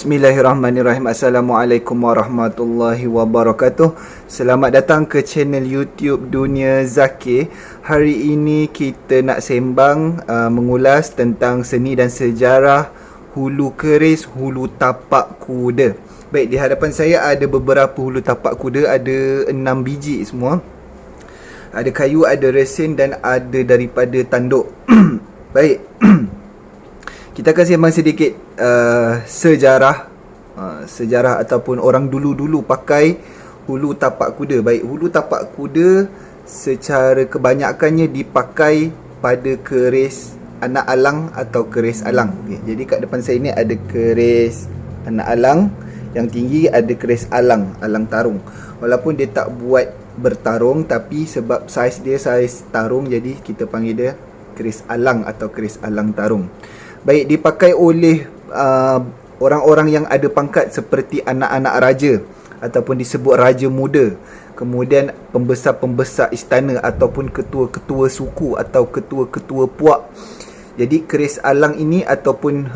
Bismillahirrahmanirrahim. Assalamualaikum warahmatullahi wabarakatuh. Selamat datang ke channel YouTube Dunia Zakir. Hari ini kita nak sembang mengulas tentang seni dan sejarah hulu keris, hulu tapak kuda. Baik, di hadapan saya ada beberapa hulu tapak kuda, ada 6 biji semua. Ada kayu, ada resin dan ada daripada tanduk. Baik. Kita akan sembang sedikit sejarah ataupun orang dulu-dulu pakai hulu tapak kuda. Baik, hulu tapak kuda secara kebanyakannya dipakai pada keris anak alang atau keris alang. Okay, jadi kat depan saya ni ada keris anak alang yang tinggi, ada keris alang tarung. Walaupun dia tak buat bertarung, tapi sebab saiz dia saiz tarung, jadi kita panggil dia keris alang atau keris alang tarung. Baik, dipakai oleh orang-orang yang ada pangkat seperti anak-anak raja ataupun disebut raja muda. Kemudian pembesar-pembesar istana ataupun ketua-ketua suku atau ketua-ketua puak. Jadi keris alang ini ataupun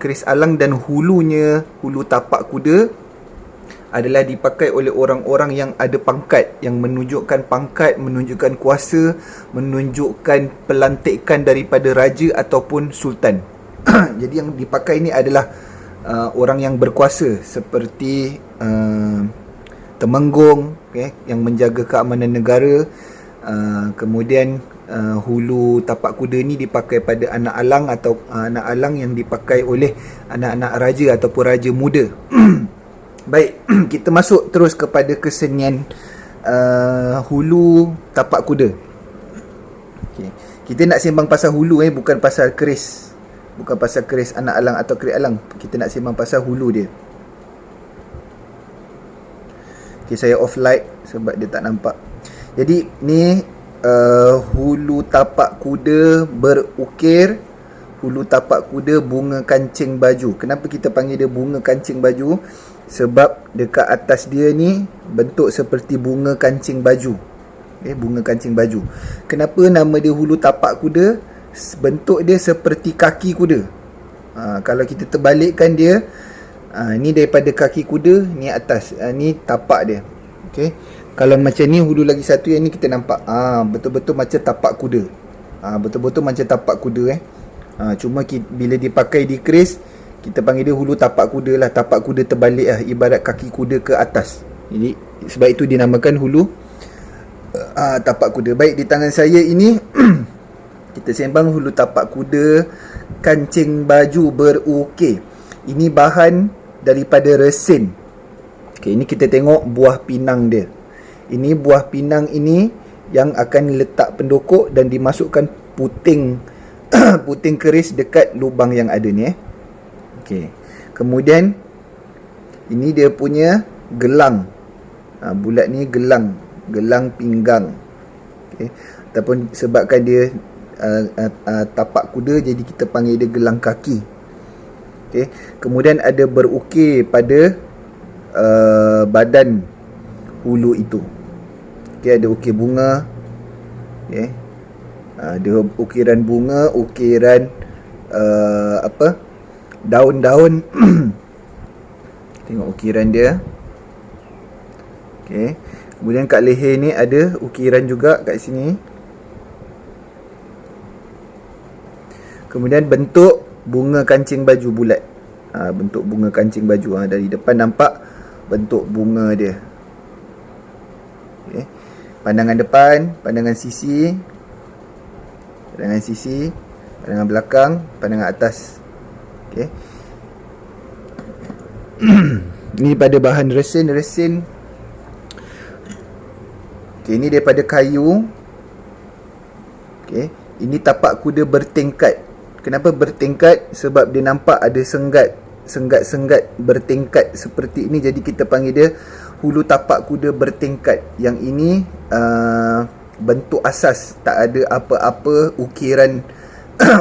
keris alang dan hulunya, hulu tapak kuda adalah dipakai oleh orang-orang yang ada pangkat, yang menunjukkan pangkat, menunjukkan kuasa, menunjukkan pelantikan daripada raja ataupun sultan. Jadi yang dipakai ini adalah orang yang berkuasa seperti Temenggung, okay, yang menjaga keamanan negara. Kemudian hulu tapak kuda ni dipakai pada anak alang atau anak alang yang dipakai oleh anak-anak raja ataupun raja muda. Baik, kita masuk terus kepada kesenian hulu tapak kuda. Okay. Kita nak sembang pasal hulu, bukan pasal keris. Bukan pasal keris anak alang atau keris alang. Kita nak sembang pasal hulu dia. Okay, saya off light sebab dia tak nampak. Jadi ni hulu tapak kuda berukir, hulu tapak kuda bunga kancing baju. Kenapa kita panggil dia bunga kancing baju? Sebab dekat atas dia ni bentuk seperti bunga kancing baju. Bunga kancing baju. Kenapa nama dia hulu tapak kuda? Bentuk dia seperti kaki kuda. Kalau kita terbalikkan dia, ni daripada kaki kuda, ni atas, ni tapak dia. Okay. Kalau macam ni hulu lagi satu, yang ni kita nampak betul-betul macam tapak kuda. Betul-betul macam tapak kuda. Cuma bila dipakai di keris, kita panggil dia hulu tapak kuda lah. Tapak kuda terbalik lah, ibarat kaki kuda ke atas. Jadi sebab itu dinamakan hulu tapak kuda. Baik, di tangan saya ini kita sembang hulu tapak kuda kancing baju berukir. Ini bahan daripada resin. Okay, ini kita tengok buah pinang dia. Ini buah pinang ini yang akan letak pendokok dan dimasukkan puting puting keris dekat lubang yang ada ni. Okay. Kemudian ini dia punya gelang. Bulat ni gelang pinggang. Okay. Ataupun sebabkan dia tapak kuda, jadi kita panggil dia gelang kaki. Okay. Kemudian ada berukir pada badan hulu itu. Okay, ada ukir bunga. Okay. Ada ukiran bunga, ukiran daun-daun. Tengok ukiran dia. Okay. Kemudian kat leher ni ada ukiran juga kat sini. Kemudian bentuk bunga kancing baju bulat. Bentuk bunga kancing baju. Dari depan nampak bentuk bunga dia. Okay. Pandangan depan, pandangan sisi, pandangan belakang, pandangan atas. Okay. Ni pada bahan resin. Okay, ini daripada kayu. Okay. Ini tapak kuda bertingkat. Kenapa bertingkat? Sebab dia nampak ada senggat bertingkat seperti ini. Jadi kita panggil dia hulu tapak kuda bertingkat. Yang ini bentuk asas, tak ada apa-apa ukiran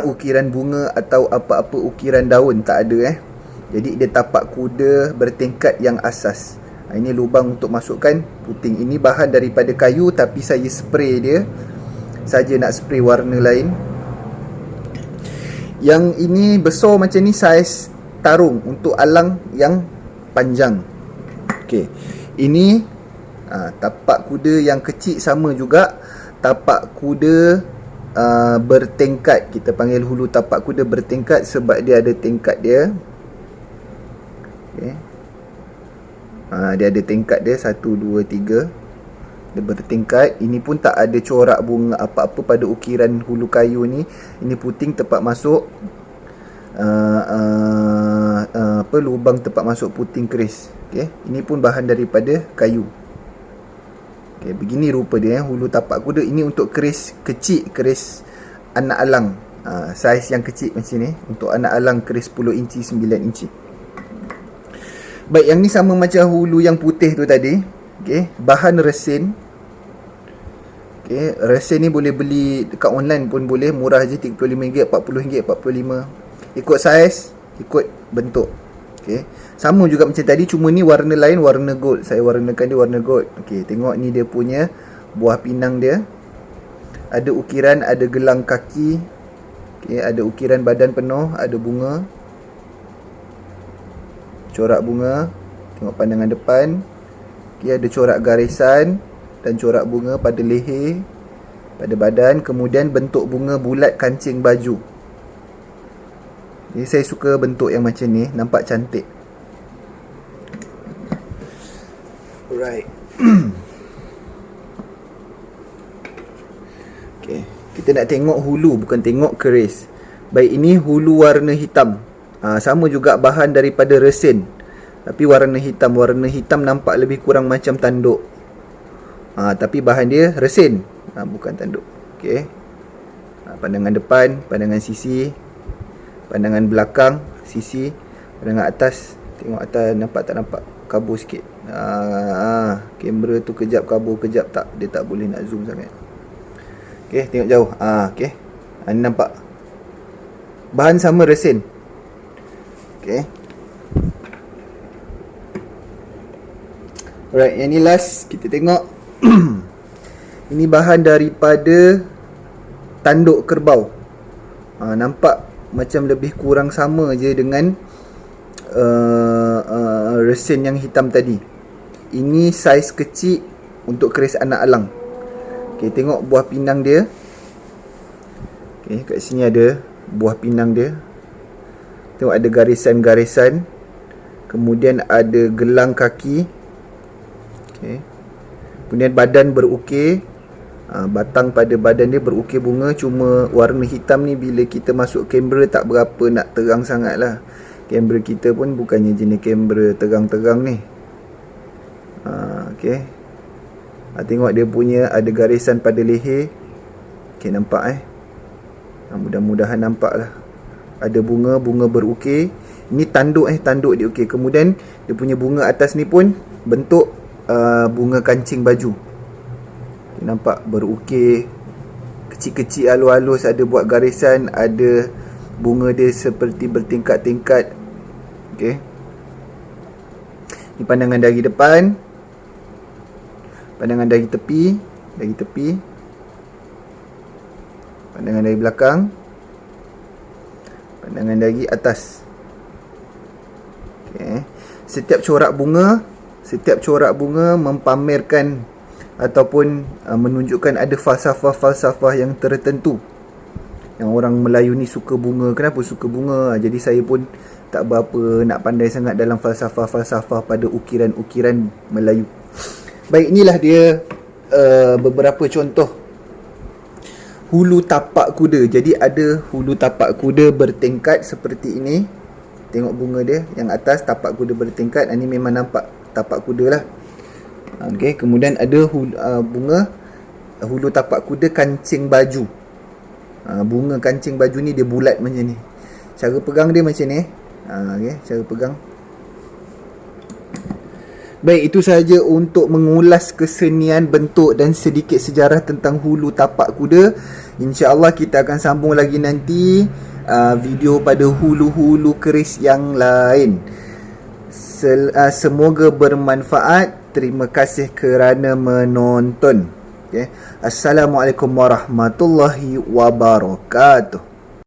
ukiran bunga atau apa-apa ukiran daun, tak ada. Jadi dia tapak kuda bertingkat yang asas. Ini lubang untuk masukkan puting. Ini bahan daripada kayu, tapi saya spray dia saja, nak spray warna lain. Yang ini besar macam ni, saiz tarung, untuk alang yang panjang. Okey. Ini tapak kuda yang kecil sama juga. Tapak kuda bertingkat. Kita panggil hulu tapak kuda bertingkat sebab dia ada tingkat dia. Okey. Dia ada tingkat dia 1, 2, 3. Dia bertingkat. Ini pun tak ada corak bunga apa-apa pada ukiran hulu kayu ni. Ini puting tempat masuk lubang tempat masuk puting keris. Okey, ini pun bahan daripada kayu. Okey, begini rupa dia hulu tapak kuda. Ini untuk keris kecil, keris anak alang. Saiz yang kecil macam ni untuk anak alang, keris 10 inci, 9 inci. Baik, yang ni sama macam hulu yang putih tu tadi. Okey, bahan resin. Okey, resin ni boleh beli dekat online pun boleh, murah je, RM35, RM40, RM45. Ikut saiz, ikut bentuk. Okey, sama juga macam tadi, cuma ni warna lain, warna gold. Saya warnakan dia warna gold. Okey, tengok ni dia punya buah pinang dia. Ada ukiran, ada gelang kaki. Okey, ada ukiran badan penuh, ada bunga. Corak bunga. Tengok pandangan depan. Okey, ada corak garisan dan corak bunga pada leher, pada badan. Kemudian bentuk bunga bulat kancing baju. Jadi saya suka bentuk yang macam ni, nampak cantik. Alright. Okay, kita nak tengok hulu, bukan tengok keris. Baik, ini hulu warna hitam. Sama juga bahan daripada resin, tapi warna hitam. Warna hitam nampak lebih kurang macam tanduk. Tapi bahan dia resin, bukan tanduk. Okay. Pandangan depan, pandangan sisi, pandangan belakang, sisi, pandangan atas. Tengok atas, nampak tak nampak? Kabur sikit. Kamera tu kejap kabur, kejap tak. Dia tak boleh nak zoom sangat. Okay, tengok jauh. Okay. Ni nampak. Bahan sama resin. Okay. Alright, yang ni last. Kita tengok. Ini bahan daripada tanduk kerbau. Nampak macam lebih kurang sama je dengan resin yang hitam tadi. Ini saiz kecil untuk keris anak alang. Okay, tengok buah pinang dia. Okay, kat sini ada buah pinang dia. Tengok ada garisan-garisan. Kemudian ada gelang kaki. Okay. Kemudian badan berukir. Batang pada badan dia berukir bunga. Cuma warna hitam ni bila kita masuk kamera tak berapa nak terang sangat lah. Kamera kita pun bukannya jenis kamera terang-terang ni. Okay. Tengok dia punya ada garisan pada leher. Okay, nampak mudah-mudahan nampak lah. Ada bunga, bunga berukir. Ini tanduk tanduk dia okey. Kemudian dia punya bunga atas ni pun bentuk bunga kancing baju. Okay, nampak berukir kecil-kecil, halus-halus, ada buat garisan, ada bunga dia seperti bertingkat-tingkat. Okey. Ini pandangan dari depan, pandangan dari tepi, pandangan dari belakang, pandangan dari atas. Okay. Setiap corak bunga mempamerkan ataupun menunjukkan ada falsafah-falsafah yang tertentu. Yang orang Melayu ni suka bunga. Kenapa suka bunga? Jadi saya pun tak berapa nak pandai sangat dalam falsafah-falsafah pada ukiran-ukiran Melayu. Baik, inilah dia beberapa contoh hulu tapak kuda. Jadi ada hulu tapak kuda bertingkat seperti ini. Tengok bunga dia yang atas, tapak kuda bertingkat. Ini memang nampak tapak kuda lah. Okay, kemudian ada hulu tapak kuda kancing baju. Bunga kancing baju ni dia bulat macam ni. Cara pegang dia macam ni. Okay, cara pegang. Baik, itu sahaja untuk mengulas kesenian bentuk dan sedikit sejarah tentang hulu tapak kuda. InsyaAllah kita akan sambung lagi nanti video pada hulu-hulu keris yang lain. Semoga bermanfaat. Terima kasih kerana menonton. Okay. Assalamualaikum warahmatullahi wabarakatuh.